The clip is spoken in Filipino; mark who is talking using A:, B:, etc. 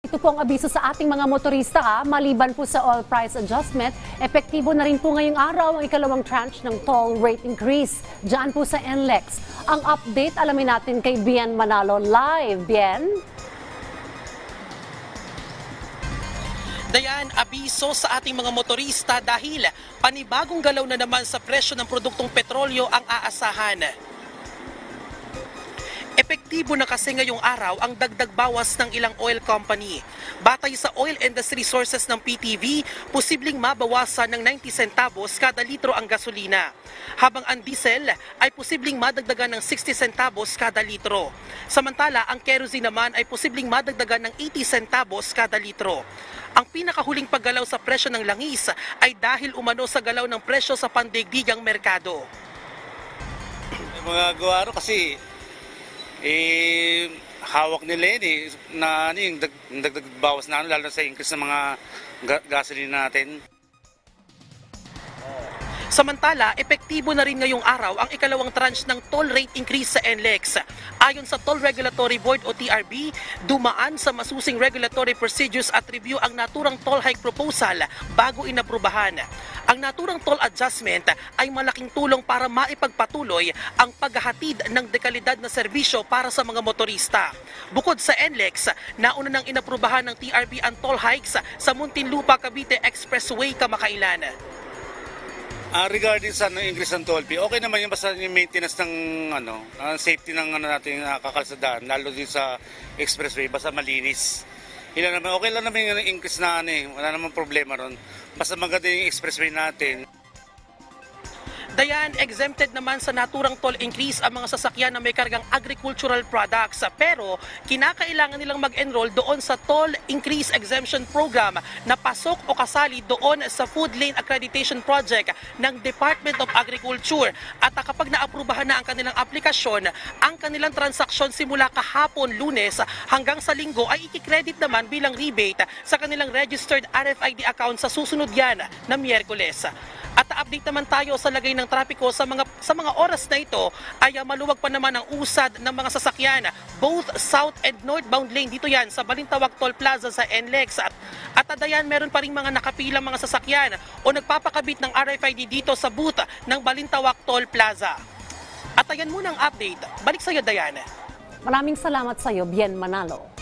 A: Ito po ang abiso sa ating mga motorista maliban po sa oil price adjustment, epektibo na rin po ngayong araw ang ikalawang tranche ng toll rate increase. Diyan po sa NLEX. Ang update alamin natin kay Bien Manalo live. Bien?
B: Dayan, abiso sa ating mga motorista dahil panibagong galaw na naman sa presyo ng produktong petrolyo ang aasahan. Epektibo na kasi ngayong araw ang dagdag bawas ng ilang oil company. Batay sa oil industry sources ng PTV, posibleng mabawasan ng 90 centavos kada litro ang gasolina. Habang ang diesel ay posibleng madagdagan ng 60 centavos kada litro. Samantala, ang kerosene naman ay posibleng madagdagan ng 80 centavos kada litro. Ang pinakahuling paggalaw sa presyo ng langis ay dahil umano sa galaw ng presyo sa pandaigdigang merkado.
C: Mga gawaro kasi hawak nila yun na yung dagdag bawas na lalo sa increase ng mga gasoline natin.
B: Samantala, epektibo na rin ngayong araw ang ikalawang tranche ng toll rate increase sa NLEX. Ayon sa Toll Regulatory Board o TRB, dumaan sa masusing regulatory procedures at review ang naturang toll hike proposal bago inaprubahan. Ang naturang toll adjustment ay malaking tulong para maipagpatuloy ang paghahatid ng dekalidad na serbisyo para sa mga motorista. Bukod sa NLEX, nauna nang inaprubahan ng TRB ang toll hikes sa Muntinlupa Cavite Expressway kamakailan.
C: Regarding sa increase ng toll fee, okay naman yung basta yung maintenance ng safety ng nating kakalsadaan, lalo din sa expressway, basta malinis. Okay lang naman yung increase na wala namang problema ron. Basta maganda yung expressway natin.
B: Dayan, exempted naman sa naturang toll increase ang mga sasakyan na may kargang agricultural products. Pero kinakailangan nilang mag-enroll doon sa Toll Increase Exemption Program na pasok o kasali doon sa Food Lane Accreditation Project ng Department of Agriculture. At kapag naaprubahan na ang kanilang aplikasyon, ang kanilang transaksyon simula kahapon Lunes hanggang sa Linggo ay ikikredit naman bilang rebate sa kanilang registered RFID account sa susunod yan na Miyerkules. At update naman tayo sa lagay ng trapiko sa mga oras na ito ay maluwag pa naman ang usad ng mga sasakyan both south and northbound lane dito yan sa Balintawak Toll Plaza sa NLEX at dayan meron pa ring mga nakapilang mga sasakyan o nagpapakabit ng RFID dito sa booth ng Balintawak Toll Plaza. At ayan muna ang update. Balik sa iyo, Dayan.
A: Maraming salamat sa iyo, Bien Manalo.